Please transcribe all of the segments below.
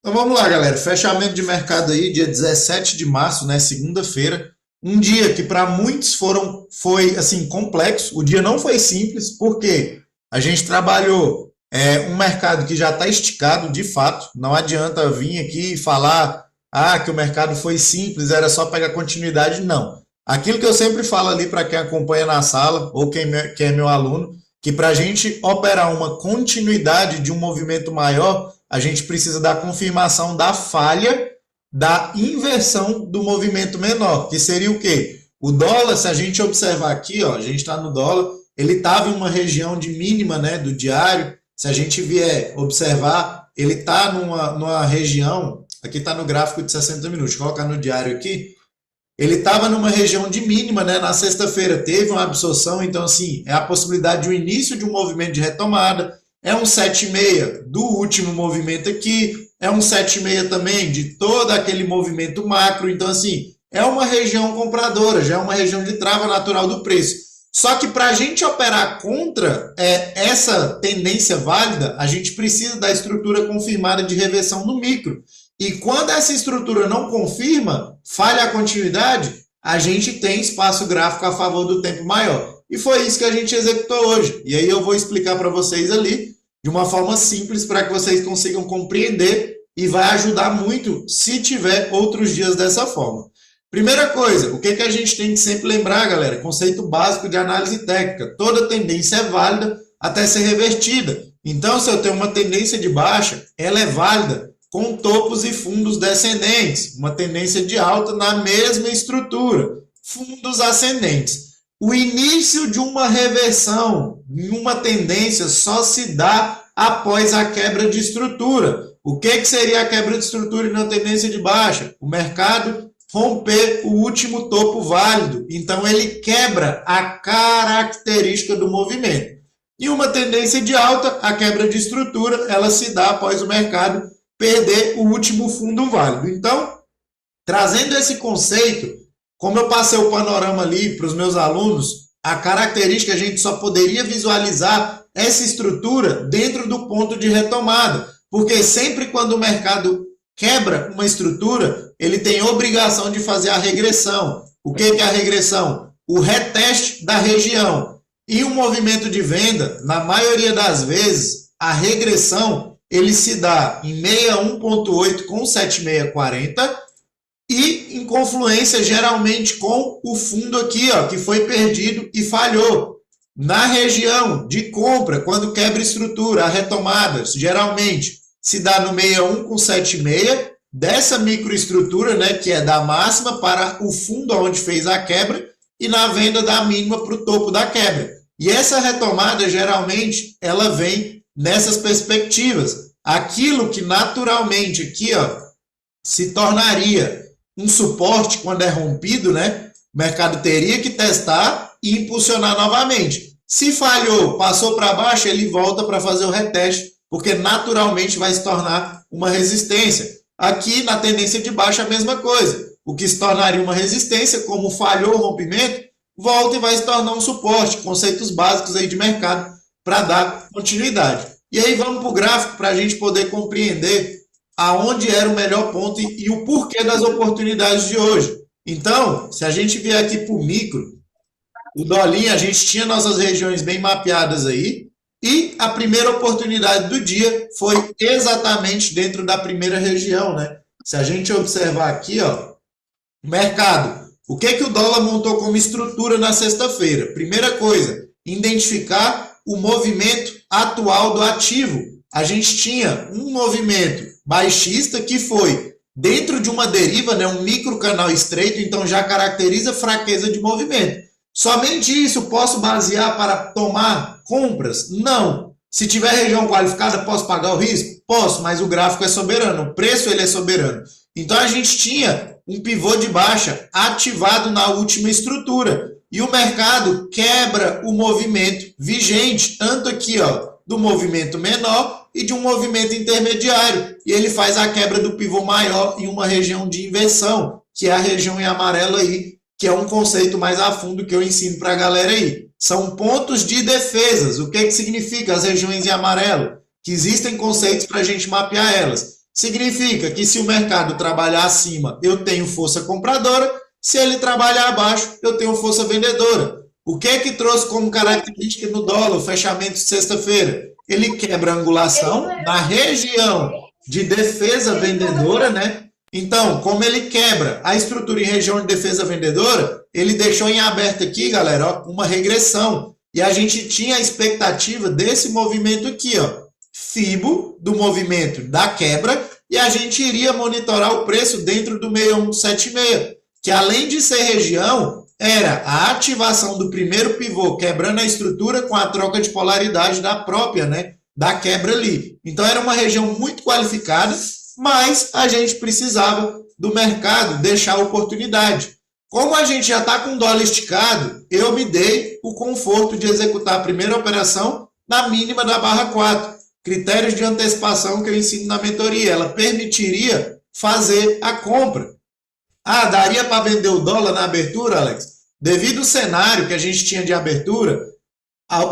Então vamos lá, galera. Fechamento de mercado aí, dia 17 de março, né? Segunda-feira. Um dia que para muitos foi assim complexo. O dia não foi simples, porque a gente trabalhou um mercado que já está esticado de fato. Não adianta vir aqui e falar que o mercado foi simples, era só pegar continuidade. Não. Aquilo que eu sempre falo ali para quem acompanha na sala, ou quem é meu aluno, que para a gente operar uma continuidade de um movimento maior, a gente precisa da confirmação da falha da inversão do movimento menor, que seria o quê? O dólar, se a gente observar aqui, ó, a gente está no dólar, ele estava em uma região de mínima, né, do diário. Se a gente vier observar, ele está numa região, aqui está no gráfico de 60 minutos, colocar no diário aqui, ele estava numa região de mínima, né? Na sexta-feira teve uma absorção, então assim, é a possibilidade de um início de um movimento de retomada, é um 7,6 do último movimento aqui, é um 7,6 também de todo aquele movimento macro, então assim, é uma região compradora, já é uma região de trava natural do preço. Só que para a gente operar contra essa tendência válida, a gente precisa da estrutura confirmada de reversão no micro. E quando essa estrutura não confirma, falha a continuidade, a gente tem espaço gráfico a favor do tempo maior. E foi isso que a gente executou hoje. E aí eu vou explicar para vocês ali de uma forma simples para que vocês consigam compreender e vai ajudar muito se tiver outros dias dessa forma. Primeira coisa, o que a gente tem que sempre lembrar, galera? Conceito básico de análise técnica. Toda tendência é válida até ser revertida. Então, se eu tenho uma tendência de baixa, ela é válida com topos e fundos descendentes, uma tendência de alta na mesma estrutura, fundos ascendentes. O início de uma reversão em uma tendência só se dá após a quebra de estrutura. O que seria a quebra de estrutura em uma tendência de baixa? O mercado romper o último topo válido. Então, ele quebra a característica do movimento. E uma tendência de alta, a quebra de estrutura, ela se dá após o mercado perder o último fundo válido. Então, trazendo esse conceito, como eu passei o panorama ali para os meus alunos, a característica a gente só poderia visualizar essa estrutura dentro do ponto de retomada, porque sempre quando o mercado quebra uma estrutura, ele tem obrigação de fazer a regressão. O que é a regressão? O reteste da região. E o movimento de venda, na maioria das vezes, a regressão ele se dá em 61,8 com 7640 e em confluência geralmente com o fundo aqui, ó, que foi perdido e falhou. Na região de compra, quando quebra estrutura, a retomada geralmente se dá no 61 com 76 dessa microestrutura, né, que é da máxima para o fundo onde fez a quebra e na venda da mínima para o topo da quebra. E essa retomada geralmente ela vem nessas perspectivas. Aquilo que naturalmente aqui, ó, se tornaria um suporte quando é rompido, né? O mercado teria que testar e impulsionar novamente. Se falhou, passou para baixo, ele volta para fazer o reteste, porque naturalmente vai se tornar uma resistência. Aqui na tendência de baixa a mesma coisa. O que se tornaria uma resistência, como falhou o rompimento, volta e vai se tornar um suporte. Conceitos básicos aí de mercado para dar continuidade. E aí vamos para o gráfico para a gente poder compreender aonde era o melhor ponto e o porquê das oportunidades de hoje. Então, se a gente vier aqui para o micro, o dolinho, a gente tinha nossas regiões bem mapeadas aí, e a primeira oportunidade do dia foi exatamente dentro da primeira região, né? Se a gente observar aqui, ó, mercado, o que o dólar montou como estrutura na sexta-feira? Primeira coisa, identificar o movimento atual do ativo. A gente tinha um movimento baixista que foi dentro de uma deriva, né, um micro canal estreito, então já caracteriza fraqueza de movimento. Somente isso posso basear para tomar compras? Não. Se tiver região qualificada, posso pagar o risco? Posso, mas o gráfico é soberano, o preço ele é soberano. Então a gente tinha um pivô de baixa ativado na última estrutura. E o mercado quebra o movimento vigente, tanto aqui, ó, do movimento menor e de um movimento intermediário. E ele faz a quebra do pivô maior em uma região de inversão, que é a região em amarelo aí, que é um conceito mais a fundo que eu ensino para a galera aí. São pontos de defesas. O que significa as regiões em amarelo? Que existem conceitos para a gente mapear elas. Significa que se o mercado trabalhar acima, eu tenho força compradora, se ele trabalhar abaixo, eu tenho força vendedora. O que é que trouxe como característica no dólar, o fechamento de sexta-feira? Ele quebra a angulação na região de defesa vendedora, né? Então, como ele quebra a estrutura em região de defesa vendedora, ele deixou em aberto aqui, galera, ó, uma regressão. E a gente tinha a expectativa desse movimento aqui, ó, FIBO, do movimento da quebra, e a gente iria monitorar o preço dentro do 6176, que além de ser região, era a ativação do primeiro pivô, quebrando a estrutura com a troca de polaridade da própria, né, da quebra ali. Então era uma região muito qualificada, mas a gente precisava do mercado deixar a oportunidade. Como a gente já está com o dólar esticado, eu me dei o conforto de executar a primeira operação na mínima da barra 4. Critérios de antecipação que eu ensino na mentoria. Ela permitiria fazer a compra. Ah, daria para vender o dólar na abertura, Alex? Devido ao cenário que a gente tinha de abertura,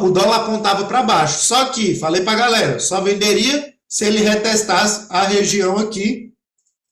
o dólar apontava para baixo. Só que, falei para a galera, só venderia se ele retestasse a região aqui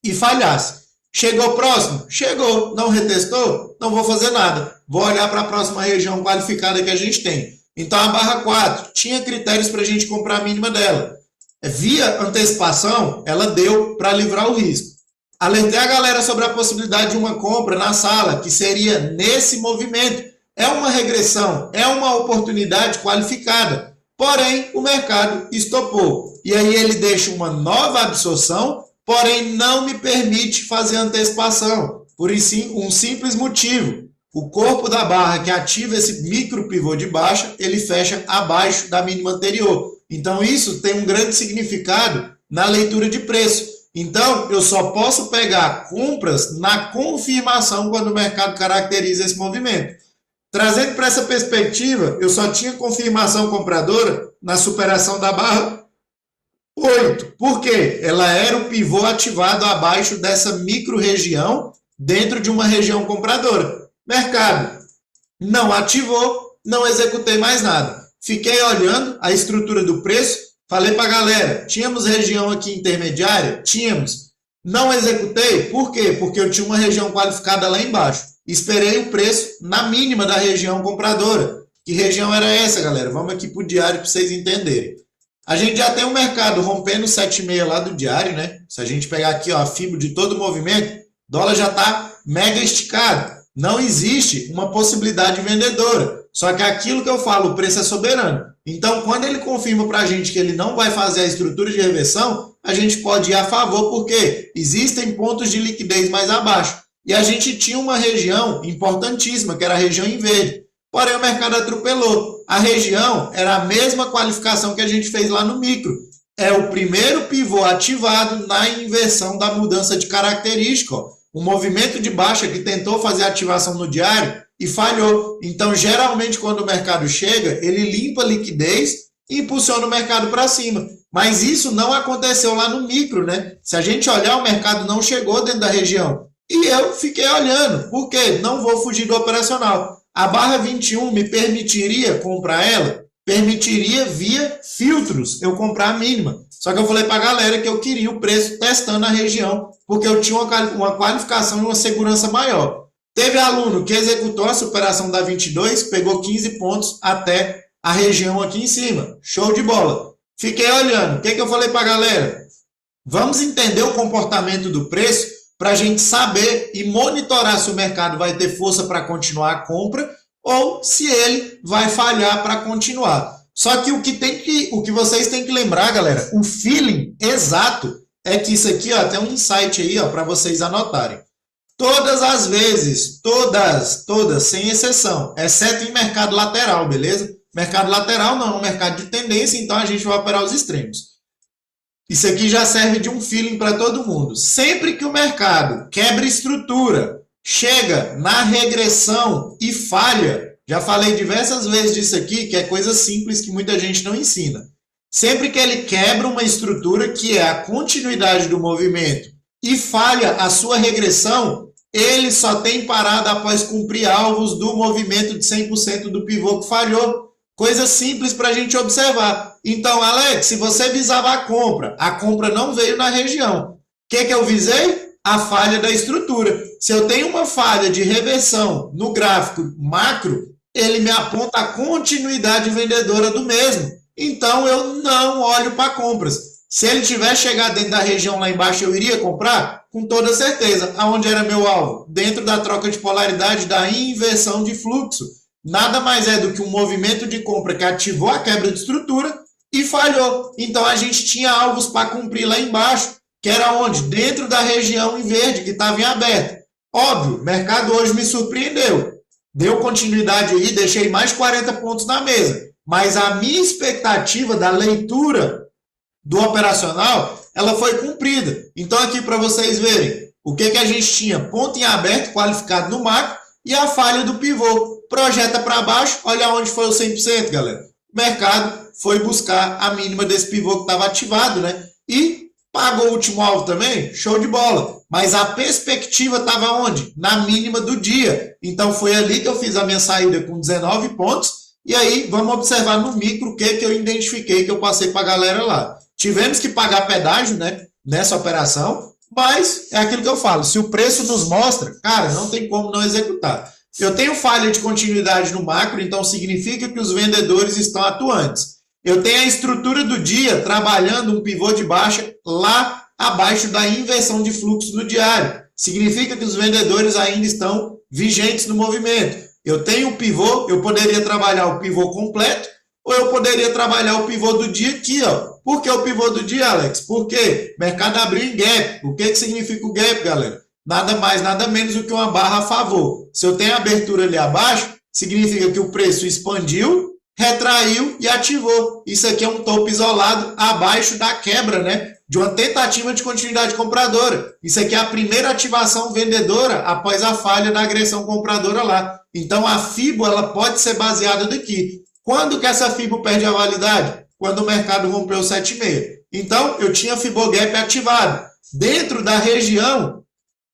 e falhasse. Chegou próximo? Chegou. Não retestou? Não vou fazer nada. Vou olhar para a próxima região qualificada que a gente tem. Então, a barra 4 tinha critérios para a gente comprar a mínima dela. Via antecipação, ela deu para livrar o risco. Alertei a galera sobre a possibilidade de uma compra na sala, que seria nesse movimento. É uma regressão, é uma oportunidade qualificada. Porém, o mercado estopou. E aí ele deixa uma nova absorção, porém não me permite fazer antecipação. Por um simples motivo. O corpo da barra que ativa esse micro pivô de baixa, ele fecha abaixo da mínima anterior. Então isso tem um grande significado na leitura de preço. Então eu só posso pegar compras na confirmação quando o mercado caracteriza esse movimento. Trazendo para essa perspectiva, eu só tinha confirmação compradora na superação da barra 8. Por quê? Ela era o pivô ativado abaixo dessa micro região, dentro de uma região compradora. Mercado não ativou, não executei mais nada. Fiquei olhando a estrutura do preço, falei para a galera, tínhamos região aqui intermediária? Tínhamos. Não executei, por quê? Porque eu tinha uma região qualificada lá embaixo. Esperei o preço na mínima da região compradora. Que região era essa, galera? Vamos aqui para o diário para vocês entenderem. A gente já tem um mercado rompendo 7,6 lá do diário, né? Se a gente pegar aqui ó, a FIBO de todo o movimento, o dólar já está mega esticado. Não existe uma possibilidade vendedora. Só que aquilo que eu falo, o preço é soberano. Então, quando ele confirma para a gente que ele não vai fazer a estrutura de reversão, a gente pode ir a favor, porque existem pontos de liquidez mais abaixo. E a gente tinha uma região importantíssima, que era a região em verde. Porém, o mercado atropelou. A região era a mesma qualificação que a gente fez lá no micro. É o primeiro pivô ativado na inversão da mudança de característica. Ó. O movimento de baixa que tentou fazer ativação no diário e falhou. Então, geralmente, quando o mercado chega, ele limpa a liquidez e impulsiona o mercado para cima. Mas isso não aconteceu lá no micro, né? Se a gente olhar, o mercado não chegou dentro da região. E eu fiquei olhando. Por quê? Não vou fugir do operacional. A barra 21 me permitiria comprar ela? Permitiria via filtros eu comprar a mínima. Só que eu falei para a galera que eu queria o preço testando a região, porque eu tinha uma qualificação e uma segurança maior. Teve aluno que executou a superação da 22, pegou 15 pontos até a região aqui em cima. Show de bola. Fiquei olhando. O que eu falei para a galera? Vamos entender o comportamento do preço para a gente saber e monitorar se o mercado vai ter força para continuar a compra ou se ele vai falhar para continuar. Só que o que vocês têm que lembrar, galera, o feeling exato é que isso aqui, ó, tem um insight aí, ó, para vocês anotarem. Todas as vezes, todas, sem exceção, exceto em mercado lateral, beleza? Mercado lateral não, é um mercado de tendência, então a gente vai operar os extremos. Isso aqui já serve de um feeling para todo mundo. Sempre que o mercado quebra estrutura, chega na regressão e falha, já falei diversas vezes disso aqui, que é coisa simples que muita gente não ensina. Sempre que ele quebra uma estrutura, que é a continuidade do movimento, e falha a sua regressão, ele só tem parada após cumprir alvos do movimento de 100% do pivô que falhou. Coisa simples para a gente observar. Então, Alex, se você visava a compra não veio na região. O que eu visei? A falha da estrutura. Se eu tenho uma falha de reversão no gráfico macro, ele me aponta a continuidade vendedora do mesmo. Então, eu não olho para compras. Se ele tiver chegado dentro da região lá embaixo, eu iria comprar? Com toda certeza. Aonde era meu alvo? Dentro da troca de polaridade da inversão de fluxo. Nada mais é do que um movimento de compra que ativou a quebra de estrutura e falhou. Então, a gente tinha alvos para cumprir lá embaixo, que era onde? Dentro da região em verde, que estava em aberto. Óbvio, o mercado hoje me surpreendeu. Deu continuidade aí, deixei mais 40 pontos na mesa. Mas a minha expectativa da leitura do operacional, ela foi cumprida. Então, aqui para vocês verem, o que a gente tinha? Ponto em aberto, qualificado no macro, e a falha do pivô. Projeta para baixo, olha onde foi o 100%, galera. O mercado foi buscar a mínima desse pivô que estava ativado, né? E pagou o último alvo também, show de bola. Mas a perspectiva estava onde? Na mínima do dia. Então foi ali que eu fiz a minha saída com 19 pontos. E aí vamos observar no micro o que eu identifiquei, que eu passei para a galera lá. Tivemos que pagar pedágio, né, nessa operação, mas é aquilo que eu falo. Se o preço nos mostra, cara, não tem como não executar. Eu tenho falha de continuidade no macro, então significa que os vendedores estão atuantes. Eu tenho a estrutura do dia trabalhando um pivô de baixa lá abaixo da inversão de fluxo do diário. Significa que os vendedores ainda estão vigentes no movimento. Eu tenho um pivô, eu poderia trabalhar o pivô completo ou eu poderia trabalhar o pivô do dia aqui, ó. Por que o pivô do dia, Alex? Porque o mercado abriu em gap. O que significa o gap, galera? Nada mais, nada menos do que uma barra a favor. Se eu tenho abertura ali abaixo, significa que o preço expandiu, retraiu e ativou. Isso aqui é um topo isolado abaixo da quebra, né? De uma tentativa de continuidade compradora. Isso aqui é a primeira ativação vendedora após a falha da agressão compradora lá. Então a FIBO ela pode ser baseada daqui. Quando que essa FIBO perde a validade? Quando o mercado rompeu 7,5. Então eu tinha Fibogap ativado dentro da região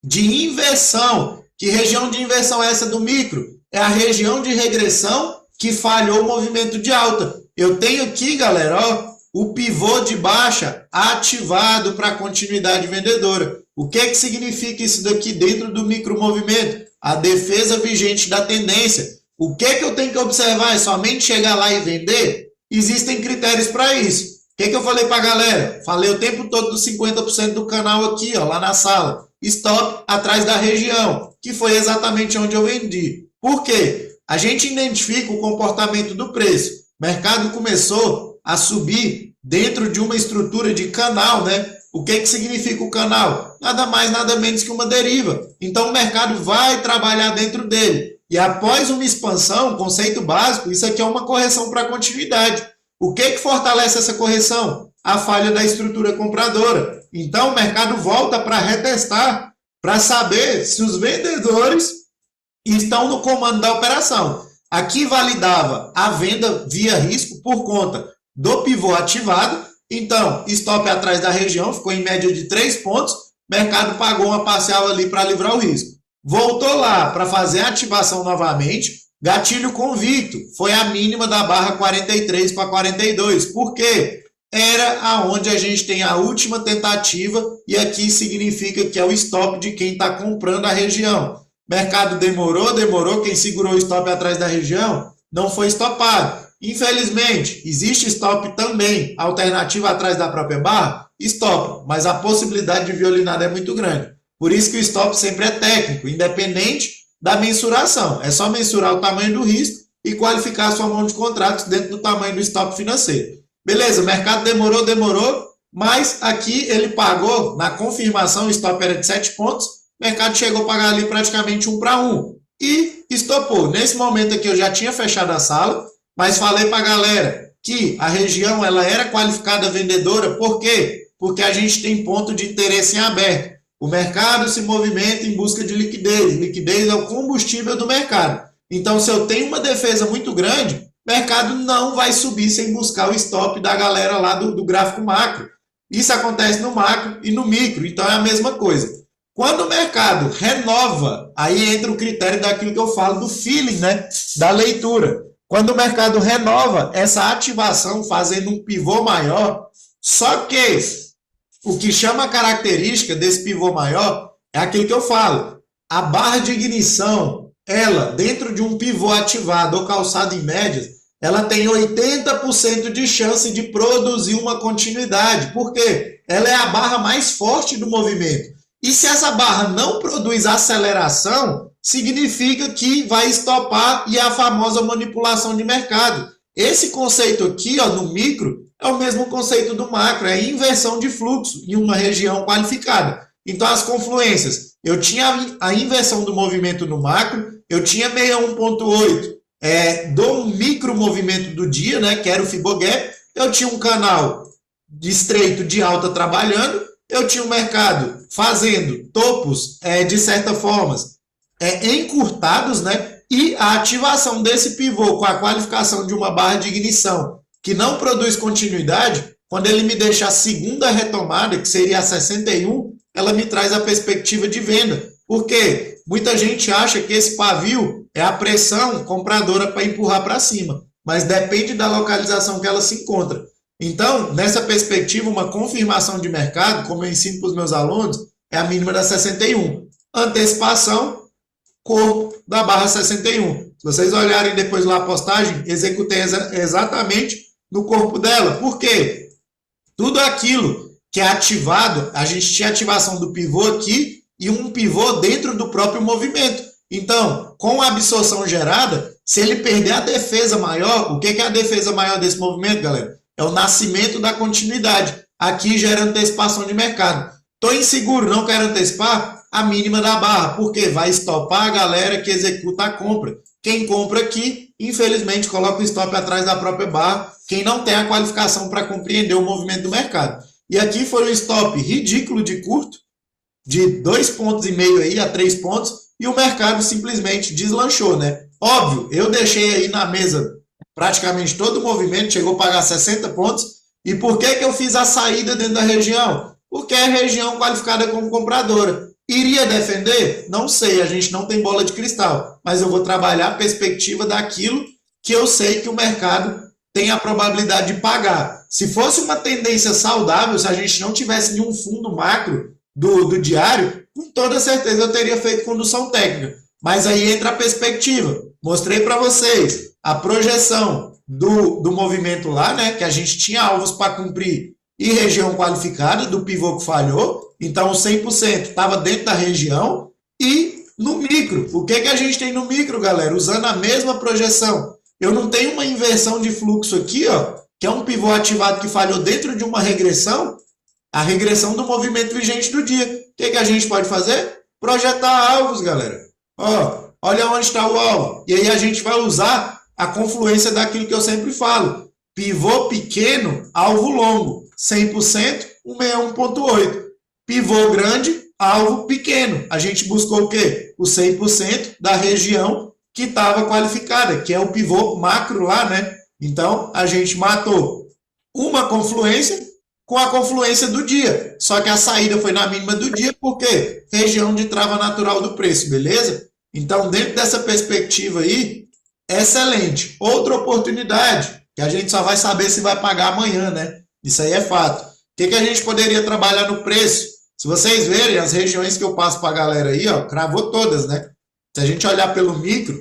de inversão. Que região de inversão é essa do micro? É a região de regressão que falhou o movimento de alta. Eu tenho aqui, galera, ó, o pivô de baixa ativado para continuidade vendedora. O que significa isso daqui dentro do micromovimento? A defesa vigente da tendência. O que eu tenho que observar? É somente chegar lá e vender? Existem critérios para isso. O que eu falei para a galera? Falei o tempo todo dos 50% do canal aqui, ó, lá na sala. Stop atrás da região, que foi exatamente onde eu vendi. Por quê? A gente identifica o comportamento do preço. O mercado começou a subir dentro de uma estrutura de canal, né? O que significa o canal? Nada mais, nada menos que uma deriva. Então, o mercado vai trabalhar dentro dele. E após uma expansão, conceito básico, isso aqui é uma correção para continuidade. O que fortalece essa correção? A falha da estrutura compradora. Então, o mercado volta para retestar, para saber se os vendedores estão no comando da operação. Aqui validava a venda via risco por conta do pivô ativado. Então, stop atrás da região, ficou em média de 3 pontos. O mercado pagou uma parcial ali para livrar o risco. Voltou lá para fazer a ativação novamente. Gatilho convicto, foi a mínima da barra 43 para 42. Por quê? Era aonde a gente tem a última tentativa e aqui significa que é o stop de quem está comprando a região. Mercado demorou, quem segurou o stop atrás da região não foi estopado. Infelizmente, existe stop também, alternativa atrás da própria barra, stop, mas a possibilidade de violinada é muito grande. Por isso que o stop sempre é técnico, independente da mensuração. É só mensurar o tamanho do risco e qualificar a sua mão de contratos dentro do tamanho do stop financeiro. Beleza, o mercado demorou, mas aqui ele pagou, na confirmação, o stop era de 7 pontos, o mercado chegou a pagar ali praticamente 1 para 1 e estopou. Nesse momento aqui eu já tinha fechado a sala, mas falei para a galera que a região ela era qualificada vendedora. Por quê? Porque a gente tem ponto de interesse em aberto. O mercado se movimenta em busca de liquidez. Liquidez é o combustível do mercado. Então, se eu tenho uma defesa muito grande, o mercado não vai subir sem buscar o stop da galera lá do gráfico macro. Isso acontece no macro e no micro. Então, é a mesma coisa. Quando o mercado renova, aí entra o critério daquilo que eu falo do feeling, né? Da leitura. quando o mercado renova essa ativação fazendo um pivô maior, só que o que chama a característica desse pivô maior é aquilo que eu falo. A barra de ignição, ela, dentro de um pivô ativado ou calçado em médias, ela tem 80% de chance de produzir uma continuidade. Por quê? Ela é a barra mais forte do movimento. E se essa barra não produz aceleração, significa que vai estopar e é a famosa manipulação de mercado. Esse conceito aqui, ó, no micro, é o mesmo conceito do macro, é inversão de fluxo em uma região qualificada. Então, as confluências, eu tinha a inversão do movimento no macro, eu tinha 61,8 do micro movimento do dia, né, que era o Fibogap, eu tinha um canal de estreito de alta trabalhando, eu tinha o mercado fazendo topos, de certa forma, encurtados, né, e a ativação desse pivô com a qualificação de uma barra de ignição que não produz continuidade, quando ele me deixa a segunda retomada, que seria a 61, ela me traz a perspectiva de venda. Porque muita gente acha que esse pavio é a pressão compradora para empurrar para cima, mas depende da localização que ela se encontra. Então, nessa perspectiva, uma confirmação de mercado, como eu ensino para os meus alunos, é a mínima da 61. Antecipação, corpo da barra 61. Se vocês olharem depois lá a postagem, executei exatamente no corpo dela. Por quê? Tudo aquilo que é ativado, a gente tinha ativação do pivô aqui e um pivô dentro do próprio movimento. Então, com a absorção gerada, se ele perder a defesa maior, o que é a defesa maior desse movimento, galera? É o nascimento da continuidade. Aqui gera antecipação de mercado. Estou inseguro, não quero antecipar a mínima da barra, porque vai estopar a galera que executa a compra. Quem compra aqui, infelizmente, coloca o stop atrás da própria barra, quem não tem a qualificação para compreender o movimento do mercado. E aqui foi um stop ridículo de curto, de 2,5 pontos aí a 3 pontos, e o mercado simplesmente deslanchou, né? Óbvio, eu deixei aí na mesa praticamente todo o movimento, chegou a pagar 60 pontos. E por que eu fiz a saída dentro da região? Porque é a região qualificada como compradora. Iria defender? Não sei, a gente não tem bola de cristal, mas eu vou trabalhar a perspectiva daquilo que eu sei que o mercado tem a probabilidade de pagar. Se fosse uma tendência saudável, se a gente não tivesse nenhum fundo macro do diário, com toda certeza eu teria feito condução técnica. Mas aí entra a perspectiva. Mostrei para vocês a projeção do movimento lá, né? Que a gente tinha alvos para cumprir e região qualificada do pivô que falhou. Então, 100% estava dentro da região. E no micro, o que a gente tem no micro, galera? Usando a mesma projeção. Eu não tenho uma inversão de fluxo aqui, ó, que é um pivô ativado que falhou dentro de uma regressão, a regressão do movimento vigente do dia. O que a gente pode fazer? Projetar alvos, galera. Ó, olha onde está o alvo. E aí a gente vai usar a confluência daquilo que eu sempre falo. Pivô pequeno, alvo longo. 100%, 161,8. Pivô grande, alvo pequeno. A gente buscou o quê? O 100% da região que estava qualificada, que é o pivô macro lá, né? Então, a gente matou uma confluência com a confluência do dia. Só que a saída foi na mínima do dia, por quê? Região de trava natural do preço, beleza? Então, dentro dessa perspectiva aí, excelente. Outra oportunidade, que a gente só vai saber se vai pagar amanhã, né? Isso aí é fato. O que a gente poderia trabalhar no preço? Se vocês verem as regiões que eu passo para a galera aí, ó, cravou todas, né? Se a gente olhar pelo micro,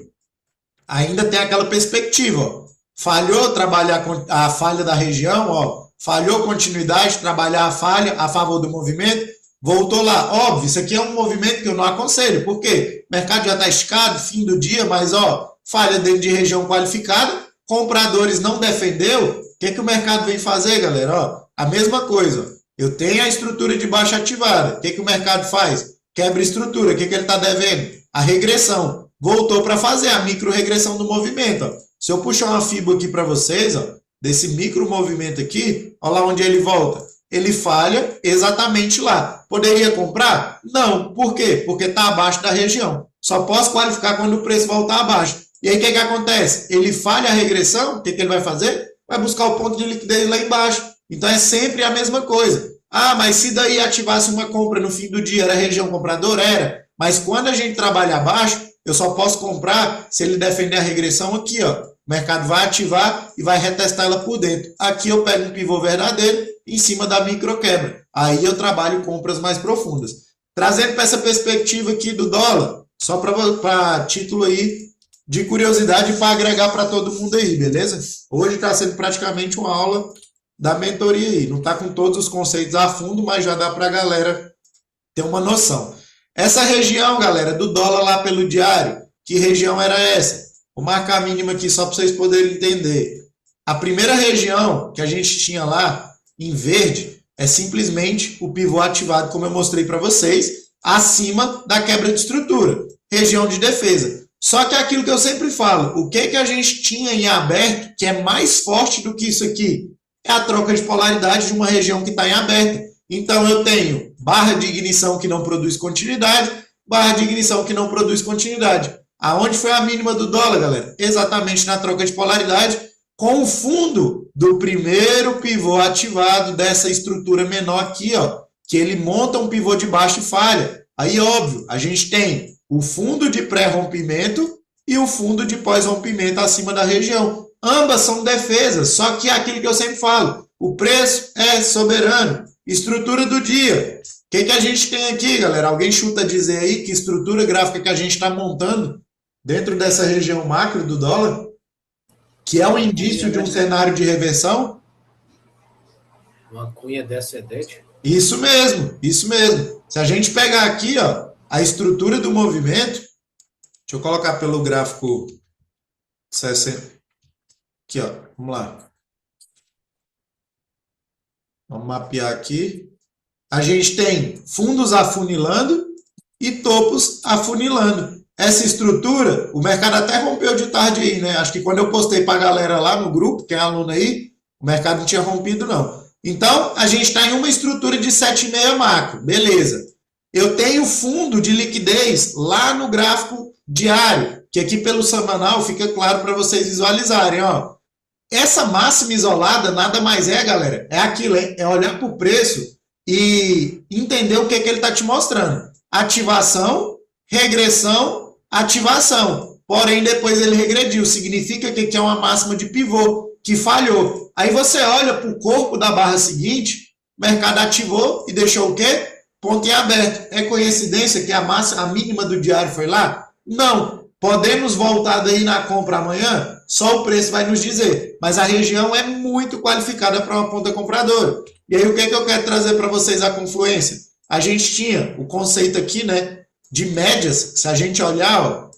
ainda tem aquela perspectiva, ó. Falhou trabalhar a falha da região, ó. Falhou continuidade, trabalhar a falha a favor do movimento, voltou lá. Óbvio, isso aqui é um movimento que eu não aconselho. Por quê? O mercado já está esticado, fim do dia, mas ó, falha dentro de região qualificada, compradores não defendeu. O que o mercado vem fazer, galera? Ó, a mesma coisa. Eu tenho a estrutura de baixa ativada. O que o mercado faz? Quebra a estrutura. O que ele está devendo? A regressão. Voltou para fazer a micro-regressão do movimento. Ó. Se eu puxar uma fibra aqui para vocês, ó, desse micro-movimento aqui, olha lá onde ele volta. Ele falha exatamente lá. Poderia comprar? Não. Por quê? Porque está abaixo da região. Só posso qualificar quando o preço voltar abaixo. E aí o que acontece? Ele falha a regressão, o que ele vai fazer? Vai buscar o ponto de liquidez lá embaixo. Então é sempre a mesma coisa. Ah, mas se daí ativasse uma compra no fim do dia, era região compradora? Era. Mas quando a gente trabalha abaixo, eu só posso comprar se ele defender a regressão aqui, ó. o mercado vai ativar e vai retestar ela por dentro. Aqui eu pego um pivô verdadeiro em cima da microquebra. Aí eu trabalho compras mais profundas. Trazendo para essa perspectiva aqui do dólar, só para título aí de curiosidade para agregar para todo mundo aí, beleza? Hoje está sendo praticamente uma aula da mentoria aí. Não está com todos os conceitos a fundo, mas já dá para a galera ter uma noção. Essa região, galera, do dólar lá pelo diário, que região era essa? Vou marcar a mínima aqui só para vocês poderem entender. A primeira região que a gente tinha lá, em verde, é simplesmente o pivô ativado, como eu mostrei para vocês, acima da quebra de estrutura. Região de defesa. Só que é aquilo que eu sempre falo, o que a gente tinha em aberto, que é mais forte do que isso aqui? É a troca de polaridade de uma região que está em aberto. Então eu tenho barra de ignição que não produz continuidade, barra de ignição que não produz continuidade. Aonde foi a mínima do dólar, galera? Exatamente na troca de polaridade, com o fundo do primeiro pivô ativado dessa estrutura menor aqui, ó, que ele monta um pivô de baixo e falha. Aí, óbvio, a gente tem o fundo de pré-rompimento e o fundo de pós-rompimento acima da região. Ambas são defesas, só que é aquilo que eu sempre falo, o preço é soberano. Estrutura do dia. O que a gente tem aqui, galera? Alguém chuta dizer aí que estrutura gráfica que a gente está montando dentro dessa região macro do dólar, que é um indício de um cenário de reversão? Uma cunha descendente? Isso mesmo, isso mesmo. Se a gente pegar aqui, ó, a estrutura do movimento, deixa eu colocar pelo gráfico 60. Aqui, ó, vamos lá. Vamos mapear aqui. A gente tem fundos afunilando e topos afunilando. Essa estrutura, o mercado até rompeu de tarde aí, né? Acho que quando eu postei para a galera lá no grupo, quem é aluno aí, o mercado não tinha rompido, não. Então, a gente está em uma estrutura de 7,5 macro. Beleza. Eu tenho fundo de liquidez lá no gráfico diário, que aqui pelo semanal fica claro para vocês visualizarem, ó. Essa máxima isolada nada mais é, galera, é aquilo, é olhar para o preço e entender o que ele está te mostrando. Ativação, regressão, ativação. Porém, depois ele regrediu. Significa que é uma máxima de pivô, que falhou. Aí você olha para o corpo da barra seguinte, o mercado ativou e deixou o quê? Ponto em aberto. É coincidência que a mínima do diário foi lá? Não. Podemos voltar daí na compra amanhã? Só o preço vai nos dizer. Mas a região é muito qualificada para uma ponta compradora. E aí o que eu quero trazer para vocês a confluência? A gente tinha o conceito aqui, né, de médias. Se a gente olhar, ó,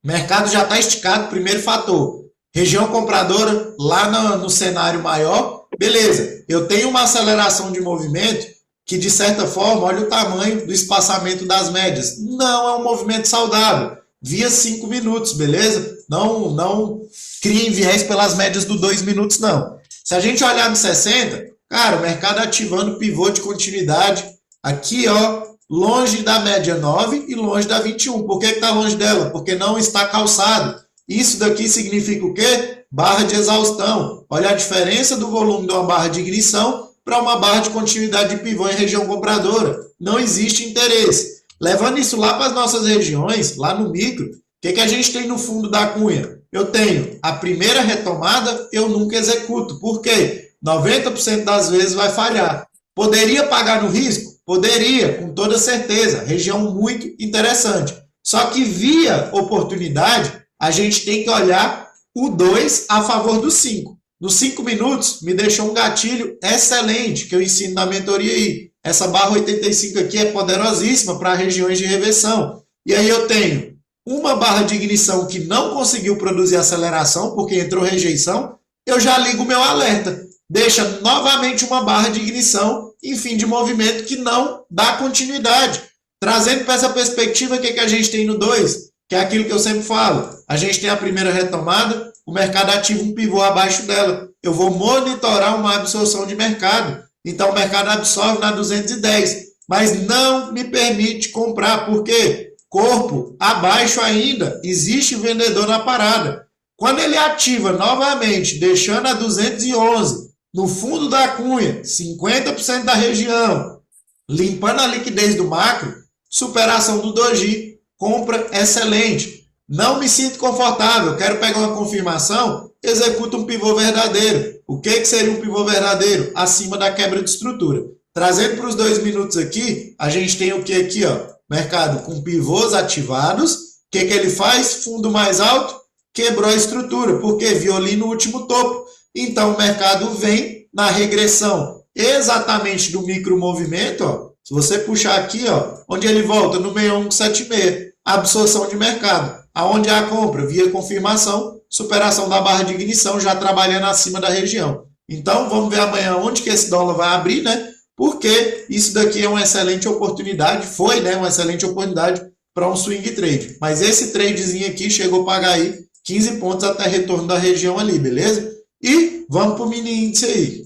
o mercado já está esticado, primeiro fator. Região compradora lá no cenário maior, beleza. Eu tenho uma aceleração de movimento que, de certa forma, olha o tamanho do espaçamento das médias. Não é um movimento saudável. Via 5 minutos, beleza? Não criem viés pelas médias do 2 minutos, não. Se a gente olhar no 60, cara, o mercado ativando pivô de continuidade. Aqui, ó, longe da média 9 e longe da 21. Por que está longe dela? Porque não está calçado. Isso daqui significa o quê? Barra de exaustão. Olha a diferença do volume de uma barra de ignição para uma barra de continuidade de pivô em região compradora. Não existe interesse. Levando isso lá para as nossas regiões, lá no micro, o que a gente tem no fundo da cunha? Eu tenho a primeira retomada, eu nunca executo. Por quê? 90% das vezes vai falhar. Poderia pagar no risco? Poderia, com toda certeza. Região muito interessante. Só que via oportunidade, a gente tem que olhar o 2 a favor do 5. Nos 5 minutos, me deixou um gatilho excelente, que eu ensino na mentoria aí. Essa barra 85 aqui é poderosíssima para regiões de reversão. E aí eu tenho uma barra de ignição que não conseguiu produzir aceleração, porque entrou rejeição, eu já ligo o meu alerta. Deixa novamente uma barra de ignição em fim de movimento que não dá continuidade. Trazendo para essa perspectiva, o que a gente tem no 2? Que é aquilo que eu sempre falo. A gente tem a primeira retomada, o mercado ativa um pivô abaixo dela. Eu vou monitorar uma absorção de mercado. Então, o mercado absorve na 210, mas não me permite comprar. Por quê? Corpo abaixo ainda, existe vendedor na parada. Quando ele ativa novamente, deixando a 211 no fundo da cunha, 50% da região, limpando a liquidez do macro, superação do doji, compra excelente. Não me sinto confortável, quero pegar uma confirmação, executa um pivô verdadeiro. O que seria um pivô verdadeiro? Acima da quebra de estrutura. Trazendo para os 2 minutos aqui, a gente tem o que aqui, ó? Mercado com pivôs ativados. O que ele faz? Fundo mais alto, quebrou a estrutura, porque viu ali no último topo. Então, o mercado vem na regressão exatamente do micromovimento, ó. Se você puxar aqui, ó, onde ele volta? No 6176. Absorção de mercado. Aonde é a compra? Via confirmação, superação da barra de ignição, já trabalhando acima da região. Então, vamos ver amanhã onde que esse dólar vai abrir, né? Porque isso daqui é uma excelente oportunidade, foi, né, uma excelente oportunidade para um swing trade. Mas esse tradezinho aqui chegou a pagar aí 15 pontos até retorno da região ali, beleza? E vamos para o mini índice aí.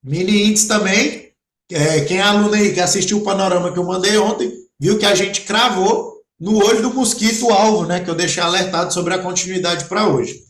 Mini índice também, quem é aluno aí que assistiu o panorama que eu mandei ontem, viu que a gente cravou no olho do mosquito o alvo, né, que eu deixei alertado sobre a continuidade para hoje.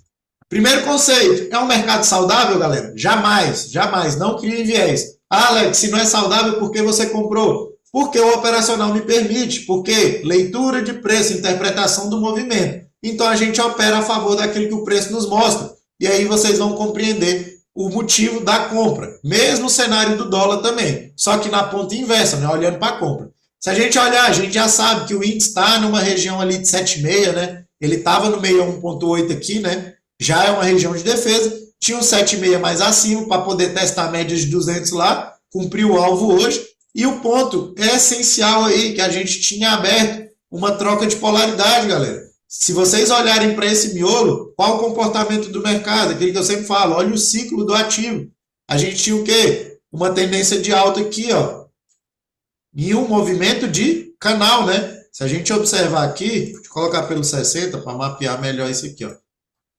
Primeiro conceito, é um mercado saudável, galera? Jamais, jamais, não crie viés. Ah, Alex, se não é saudável, por que você comprou? Porque o operacional me permite, porque leitura de preço, interpretação do movimento. Então a gente opera a favor daquilo que o preço nos mostra. E aí vocês vão compreender o motivo da compra. Mesmo cenário do dólar também, só que na ponta inversa, né, olhando para a compra. Se a gente olhar, a gente já sabe que o índice está numa região ali de 7,6, né? Ele estava no 61,8 aqui, né? Já é uma região de defesa, tinha um 7,6 mais acima para poder testar a média de 200 lá, cumpriu o alvo hoje, e o ponto é essencial aí, que a gente tinha aberto uma troca de polaridade, galera. Se vocês olharem para esse miolo, qual o comportamento do mercado? Aquele que eu sempre falo, olha o ciclo do ativo. A gente tinha o quê? Uma tendência de alta aqui, ó, e um movimento de canal, né? Se a gente observar aqui, vou colocar pelo 60 para mapear melhor isso aqui, ó.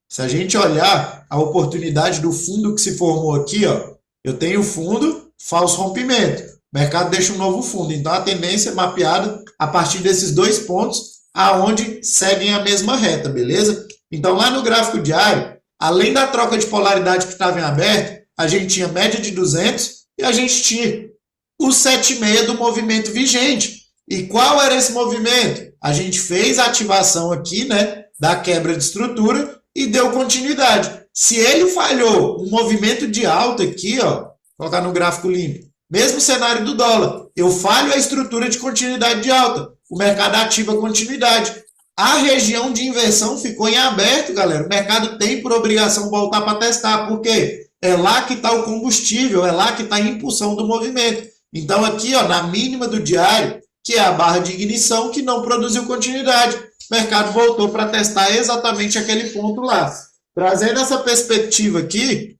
Se a gente olhar a oportunidade do fundo que se formou aqui, ó, eu tenho fundo, falso rompimento. O mercado deixa um novo fundo. Então, a tendência é mapeada a partir desses 2 pontos, aonde seguem a mesma reta, beleza? Então, lá no gráfico diário, além da troca de polaridade que estava em aberto, a gente tinha média de 200 e a gente tinha o 7,6 do movimento vigente. E qual era esse movimento? A gente fez a ativação aqui, né, da quebra de estrutura, e deu continuidade. Se ele falhou um movimento de alta aqui, ó, colocar no gráfico limpo, mesmo cenário do dólar, eu falho a estrutura de continuidade de alta, o mercado ativa a continuidade. A região de inversão ficou em aberto, galera. O mercado tem por obrigação voltar para testar, porque é lá que está o combustível, é lá que está a impulsão do movimento. Então aqui, ó, na mínima do diário, que é a barra de ignição, que não produziu continuidade. O mercado voltou para testar exatamente aquele ponto lá. Trazendo essa perspectiva aqui,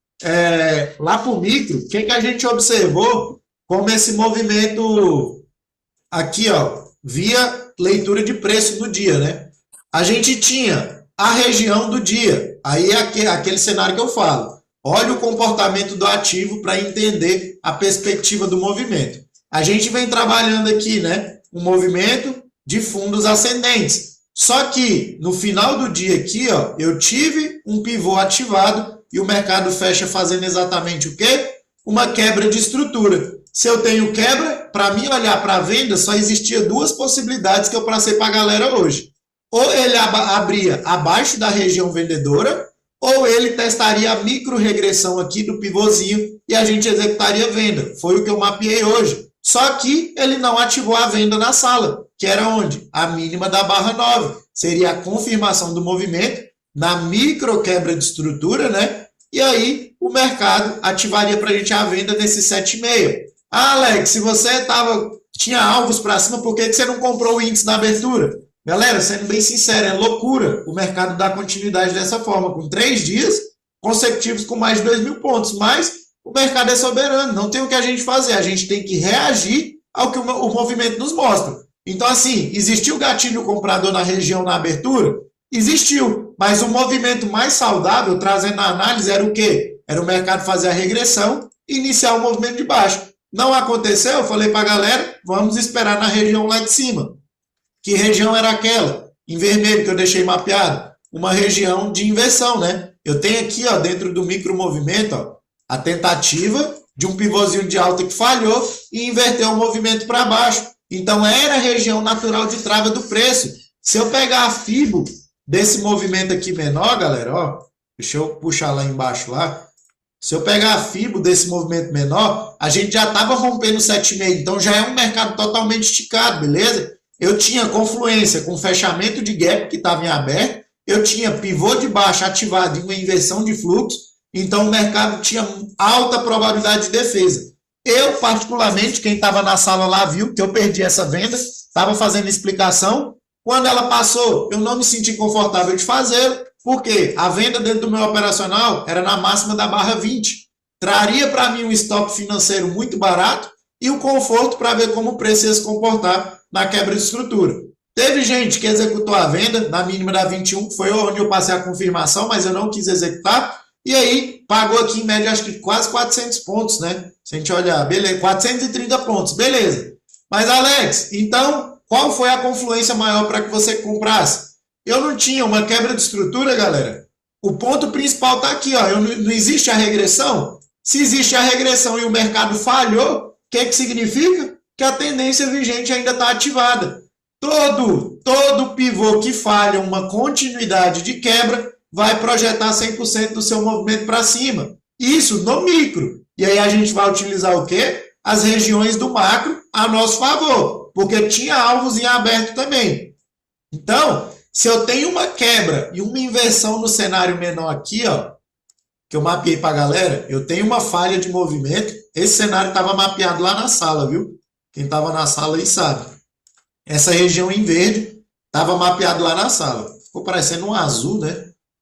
lá para o micro, o que a gente observou como esse movimento aqui, ó, via leitura de preço do dia, né? A gente tinha a região do dia, aí é aquele cenário que eu falo. Olha o comportamento do ativo para entender a perspectiva do movimento. A gente vem trabalhando aqui, né, um movimento de fundos ascendentes. Só que no final do dia aqui, ó, eu tive um pivô ativado e o mercado fecha fazendo exatamente o quê? Uma quebra de estrutura. Se eu tenho quebra, para mim olhar para a venda, só existia 2 possibilidades que eu passei para a galera hoje. Ou ele abria abaixo da região vendedora, ou ele testaria a micro regressão aqui do pivôzinho e a gente executaria a venda. Foi o que eu mapeei hoje. Só que ele não ativou a venda na sala, que era onde? A mínima da barra 9. Seria a confirmação do movimento na micro quebra de estrutura, né? E aí o mercado ativaria para a gente a venda nesse 7,5. Ah, Alex, se você tinha alvos para cima, por que você não comprou o índice na abertura? Galera, sendo bem sincero, é loucura o mercado dar continuidade dessa forma, com 3 dias consecutivos com mais de 2.000 pontos. Mas o mercado é soberano, não tem o que a gente fazer. A gente tem que reagir ao que o movimento nos mostra. Então, assim, existiu gatilho comprador na região na abertura? Existiu, mas o movimento mais saudável, trazendo a análise, era o quê? Era o mercado fazer a regressão e iniciar o movimento de baixo. Não aconteceu, eu falei para a galera, vamos esperar na região lá de cima. Que região era aquela? Em vermelho, que eu deixei mapeado. Uma região de inversão, né? Eu tenho aqui, ó, dentro do micro movimento, ó, a tentativa de um pivôzinho de alta que falhou e inverteu o movimento para baixo. Então, era a região natural de trava do preço. Se eu pegar a FIBO desse movimento aqui menor, galera, ó, deixa eu puxar lá embaixo lá. Se eu pegar a FIBO desse movimento menor, a gente já estava rompendo 7,5, então já é um mercado totalmente esticado, beleza? Eu tinha confluência com fechamento de gap que estava em aberto, eu tinha pivô de baixa ativado em uma inversão de fluxo, então o mercado tinha alta probabilidade de defesa. Eu, particularmente, quem estava na sala lá viu que eu perdi essa venda, estava fazendo explicação. Quando ela passou, eu não me senti confortável de fazer, porque a venda dentro do meu operacional era na máxima da barra 20. Traria para mim um stop financeiro muito barato e o conforto para ver como o preço ia se comportar na quebra de estrutura. Teve gente que executou a venda na mínima da 21, que foi onde eu passei a confirmação, mas eu não quis executar. E aí, pagou aqui em média, acho que quase 400 pontos, né? Se a gente olhar, beleza, 430 pontos, beleza. Mas, Alex, então, qual foi a confluência maior para que você comprasse? Eu não tinha uma quebra de estrutura, galera. O ponto principal está aqui, ó. Não existe a regressão. Se existe a regressão e o mercado falhou, o que significa? Que a tendência vigente ainda está ativada. Todo pivô que falha uma continuidade de quebra vai projetar 100% do seu movimento para cima. Isso no micro. E aí a gente vai utilizar o quê? As regiões do macro a nosso favor, porque tinha alvos em aberto também. Então, se eu tenho uma quebra e uma inversão no cenário menor aqui, ó, que eu mapeei para a galera, eu tenho uma falha de movimento. Esse cenário estava mapeado lá na sala, viu? Quem estava na sala aí sabe. Essa região em verde estava mapeado lá na sala. Ficou parecendo um azul, né?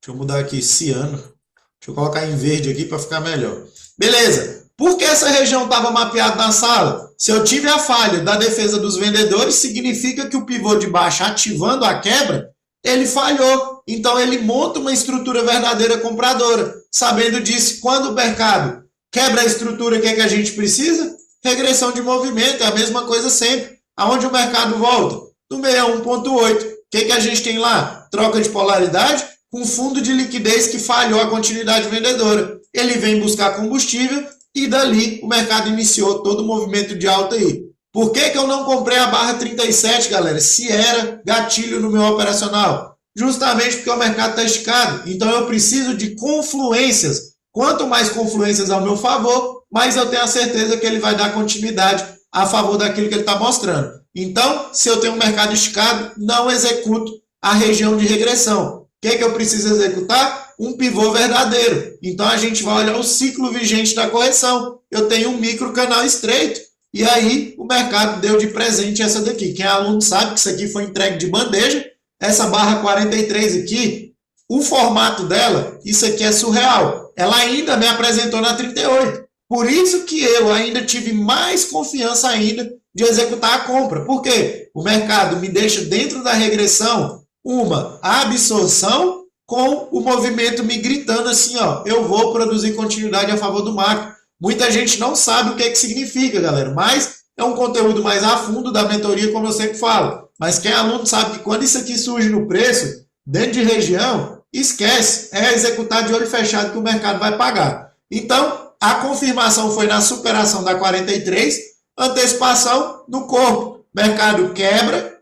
Deixa eu mudar aqui, ciano. Deixa eu colocar em verde aqui para ficar melhor. Beleza. Por que essa região estava mapeada na sala? Se eu tive a falha da defesa dos vendedores, significa que o pivô de baixo ativando a quebra, ele falhou. Então ele monta uma estrutura verdadeira compradora. Sabendo disso, quando o mercado quebra a estrutura, o que é que a gente precisa? Regressão de movimento, é a mesma coisa sempre. Aonde o mercado volta? No 61.8. O que é que a gente tem lá? Troca de polaridade com fundo de liquidez que falhou a continuidade vendedora. Ele vem buscar combustível e dali o mercado iniciou todo o movimento de alta aí. Por que eu não comprei a barra 37, galera? Se era gatilho no meu operacional. Justamente porque o mercado está esticado. Então eu preciso de confluências. Quanto mais confluências ao meu favor, mais eu tenho a certeza que ele vai dar continuidade a favor daquilo que ele está mostrando. Então, se eu tenho um mercado esticado, não executo a região de regressão. O que eu preciso executar? Um pivô verdadeiro. Então, a gente vai olhar o ciclo vigente da correção. Eu tenho um micro canal estreito. E aí, o mercado deu de presente essa daqui. Quem é aluno sabe que isso aqui foi entregue de bandeja. Essa barra 43 aqui, o formato dela, isso aqui é surreal. Ela ainda me apresentou na 38. Por isso que eu ainda tive mais confiança ainda de executar a compra. Por quê? O mercado me deixa dentro da regressão uma absorção com o movimento me gritando assim, ó, eu vou produzir continuidade a favor do macro. Muita gente não sabe o que significa, galera, mas é um conteúdo mais a fundo da mentoria, como eu sempre falo. Mas quem é aluno sabe que quando isso aqui surge no preço, dentro de região, esquece, é executar de olho fechado que o mercado vai pagar. Então, a confirmação foi na superação da 43, antecipação no corpo. Mercado quebra,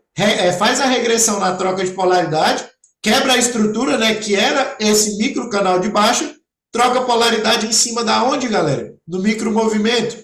faz a regressão na troca de polaridade, quebra a estrutura, né, que era esse micro canal de baixa, troca polaridade em cima da onde, galera? Do micro movimento.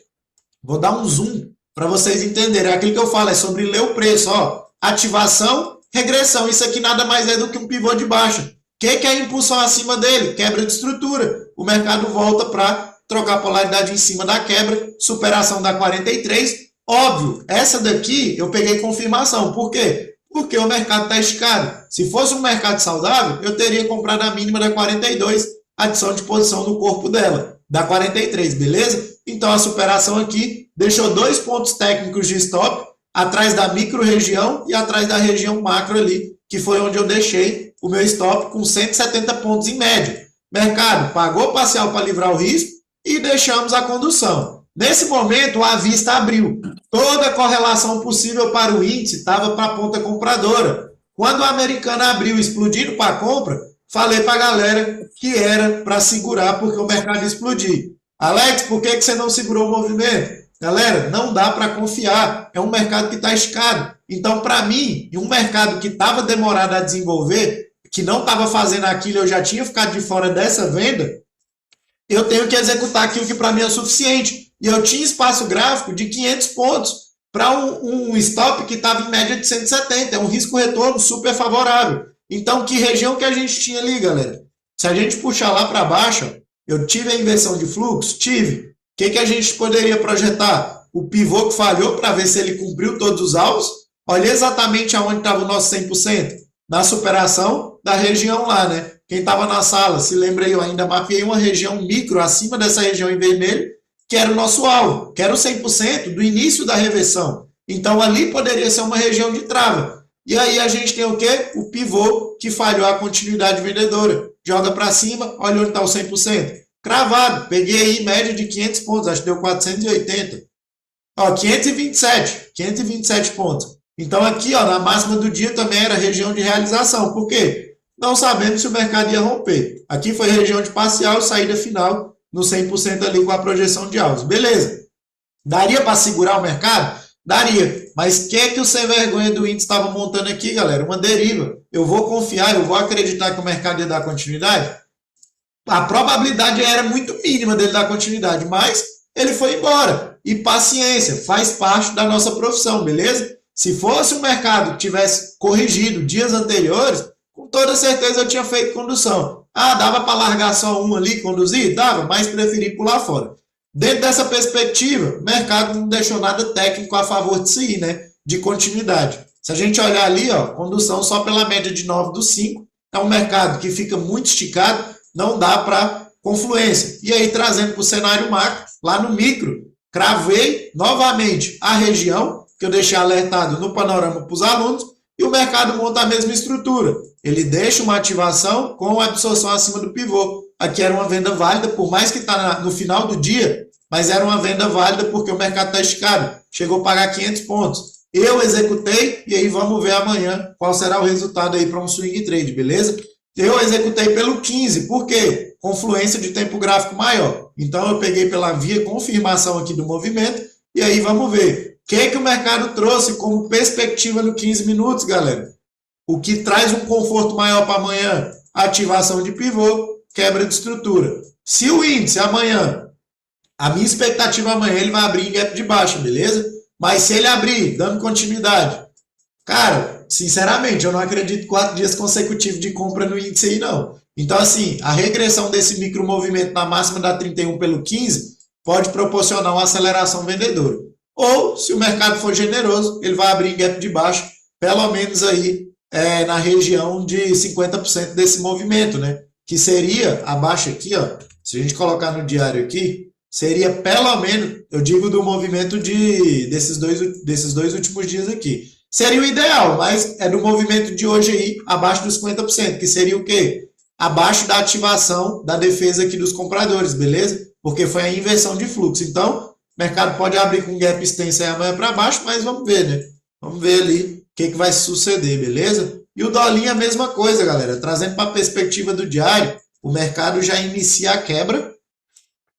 Vou dar um zoom para vocês entenderem. É aquilo que eu falo, é sobre ler o preço. Ó. Ativação, regressão. Isso aqui nada mais é do que um pivô de baixa. O que é a impulsão acima dele? Quebra de estrutura. O mercado volta para trocar polaridade em cima da quebra, superação da 43. Óbvio, essa daqui eu peguei confirmação. Por quê? Porque o mercado está esticado. Se fosse um mercado saudável, eu teria comprado a mínima da 42, adição de posição no corpo dela, da 43, beleza? Então a superação aqui deixou 2 pontos técnicos de stop, atrás da micro região e atrás da região macro ali, que foi onde eu deixei o meu stop com 170 pontos em média. Mercado pagou parcial para livrar o risco e deixamos a condução. Nesse momento, a vista abriu. Toda a correlação possível para o índice estava para a ponta compradora. Quando a americana abriu explodindo para a compra, falei para a galera que era para segurar porque o mercado ia explodir. Alex, por que você não segurou o movimento? Galera, não dá para confiar. É um mercado que está esticado. Então, para mim, em um mercado que estava demorado a desenvolver, que não estava fazendo aquilo, eu já tinha ficado de fora dessa venda, eu tenho que executar aquilo que para mim é o suficiente. E eu tinha espaço gráfico de 500 pontos para um stop que estava em média de 170. É um risco-retorno super favorável. Então, que região que a gente tinha ali, galera? Se a gente puxar lá para baixo, eu tive a inversão de fluxo? Tive. O que a gente poderia projetar? O pivô que falhou para ver se ele cumpriu todos os alvos. Olha exatamente aonde estava o nosso 100%. Na superação da região lá, né? Quem estava na sala, se lembra aí, eu ainda mapeei uma região micro acima dessa região em vermelho, que era o nosso alvo, que era o 100% do início da reversão. Então, ali poderia ser uma região de trava. E aí a gente tem o quê? O pivô que falhou a continuidade vendedora. Joga para cima, olha onde está o 100%. Cravado, peguei aí média de 500 pontos, acho que deu 480. Ó, 527 pontos. Então aqui, ó, na máxima do dia também era região de realização. Por quê? Não sabemos se o mercado ia romper. Aqui foi região de parcial, saída final no 100% ali com a projeção de alvos. Beleza. Daria para segurar o mercado? Daria. Mas o que o sem vergonha do índice estava montando aqui, galera? Uma deriva. Eu vou confiar, eu vou acreditar que o mercado ia dar continuidade? A probabilidade era muito mínima dele dar continuidade, mas ele foi embora. E paciência, faz parte da nossa profissão, beleza? Se fosse o mercado que tivesse corrigido dias anteriores, com toda certeza eu tinha feito condução. Ah, dava para largar só um ali, conduzir? Dava, mas preferi pular fora. Dentro dessa perspectiva, o mercado não deixou nada técnico a favor de si, né? De continuidade. Se a gente olhar ali, ó, condução só pela média de 9 dos 5, é um mercado que fica muito esticado, não dá para confluência. E aí, trazendo para o cenário macro, lá no micro, cravei novamente a região, que eu deixei alertado no panorama para os alunos, e o mercado monta a mesma estrutura. Ele deixa uma ativação com a absorção acima do pivô. Aqui era uma venda válida, por mais que está no final do dia, mas era uma venda válida porque o mercado está esticado. Chegou a pagar 500 pontos. Eu executei e aí vamos ver amanhã qual será o resultado aí para um swing trade, beleza? Eu executei pelo 15, por quê? Confluência de tempo gráfico maior. Então eu peguei pela via confirmação aqui do movimento e aí vamos ver. O que o mercado trouxe como perspectiva no 15 minutos, galera? O que traz um conforto maior para amanhã? Ativação de pivô, quebra de estrutura. Se o índice amanhã, a minha expectativa amanhã, ele vai abrir em gap de baixa, beleza? Mas se ele abrir, dando continuidade, cara, sinceramente, eu não acredito 4 dias consecutivos de compra no índice aí, não. Então, assim, a regressão desse micromovimento na máxima da 31 pelo 15 pode proporcionar uma aceleração vendedora. Ou, se o mercado for generoso, ele vai abrir em gap de baixo, pelo menos aí na região de 50% desse movimento, né? Que seria abaixo aqui, ó. Se a gente colocar no diário aqui, seria pelo menos, eu digo do movimento desses dois últimos dias aqui. Seria o ideal, mas é do movimento de hoje aí, abaixo dos 50%, que seria o quê? Abaixo da ativação da defesa aqui dos compradores, beleza? Porque foi a inversão de fluxo. Então, o mercado pode abrir com gap extenso aí amanhã para baixo, mas vamos ver, né? Vamos ver ali o que vai suceder, beleza? E o dólar a mesma coisa, galera. Trazendo para a perspectiva do diário, o mercado já inicia a quebra.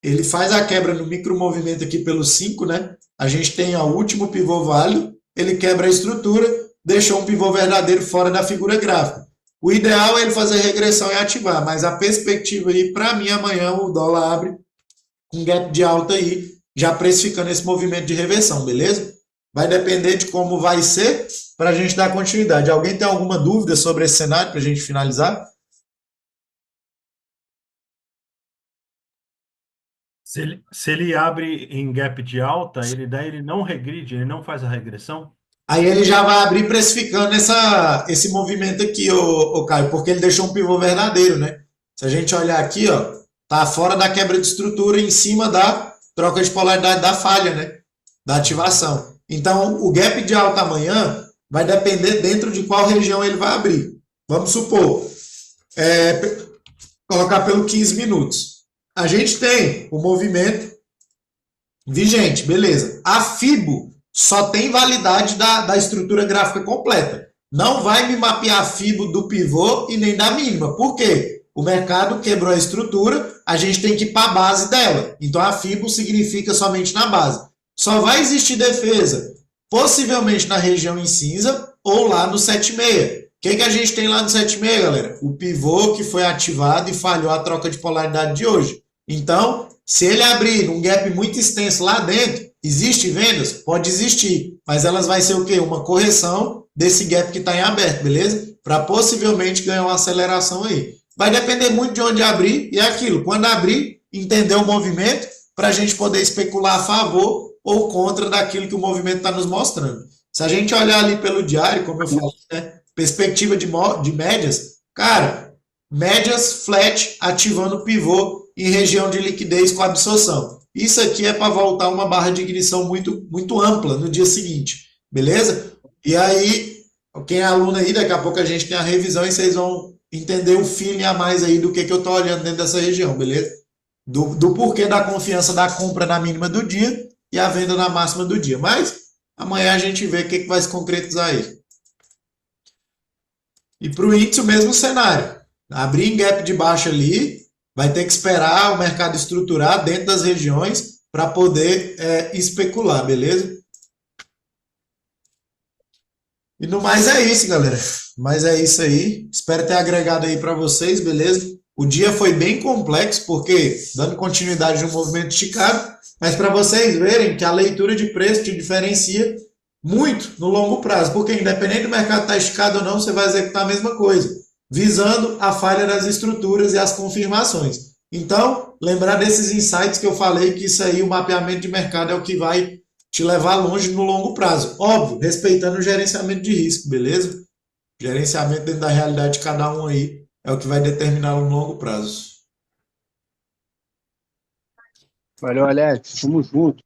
Ele faz a quebra no micromovimento aqui pelo 5, né? A gente tem o último pivô válido, ele quebra a estrutura, deixou um pivô verdadeiro fora da figura gráfica. O ideal é ele fazer regressão e ativar, mas a perspectiva aí, para mim, amanhã o dólar abre com gap de alta aí, já precificando esse movimento de reversão, beleza? Vai depender de como vai ser para a gente dar continuidade. Alguém tem alguma dúvida sobre esse cenário para a gente finalizar? Se ele abre em gap de alta, ele não regride, ele não faz a regressão? Aí ele já vai abrir precificando esse movimento aqui, Caio, porque ele deixou um pivô verdadeiro, né? Se a gente olhar aqui, ó, tá fora da quebra de estrutura, em cima da troca de polaridade da falha, né? Da ativação. Então, o gap de alta amanhã vai depender dentro de qual região ele vai abrir. Vamos supor, colocar pelo 15 minutos. A gente tem o movimento vigente, beleza. A FIBO só tem validade da estrutura gráfica completa. Não vai me mapear a FIBO do pivô e nem da mínima. Por quê? O mercado quebrou a estrutura, a gente tem que ir para a base dela. Então, a FIBO significa somente na base. Só vai existir defesa, possivelmente na região em cinza ou lá no 7,6. O que a gente tem lá no 7,6, galera? O pivô que foi ativado e falhou a troca de polaridade de hoje. Então, se ele abrir um gap muito extenso lá dentro, existe vendas? Pode existir, mas elas vai ser o quê? Uma correção desse gap que está em aberto, beleza? Para possivelmente ganhar uma aceleração aí. Vai depender muito de onde abrir e é aquilo. Quando abrir, entender o movimento para a gente poder especular a favor ou contra daquilo que o movimento está nos mostrando. Se a gente olhar ali pelo diário, como eu falei, né? Perspectiva de médias, cara, médias flat ativando pivô em região de liquidez com absorção. Isso aqui é para voltar uma barra de ignição muito, muito ampla no dia seguinte, beleza? E aí, quem é aluno aí, daqui a pouco a gente tem a revisão e vocês vão entender o feeling a mais aí do que eu estou olhando dentro dessa região, beleza? Do porquê da confiança da compra na mínima do dia e a venda na máxima do dia. Mas amanhã a gente vê o que vai se concretizar aí. E para o índice, o mesmo cenário. Abrir em gap de baixa ali, vai ter que esperar o mercado estruturar dentro das regiões para poder especular, beleza? E no mais é isso, galera. Mas é isso aí. Espero ter agregado aí para vocês, beleza? O dia foi bem complexo, porque dando continuidade no movimento esticado, mas para vocês verem que a leitura de preço te diferencia muito no longo prazo, porque independente do mercado estar esticado ou não, você vai executar a mesma coisa, visando a falha das estruturas e as confirmações. Então, lembrar desses insights que eu falei, que isso aí, o mapeamento de mercado é o que vai te levar longe no longo prazo. Óbvio, respeitando o gerenciamento de risco, beleza? Gerenciamento dentro da realidade de cada um aí é o que vai determinar no longo prazo. Valeu, Alex. Tamo junto.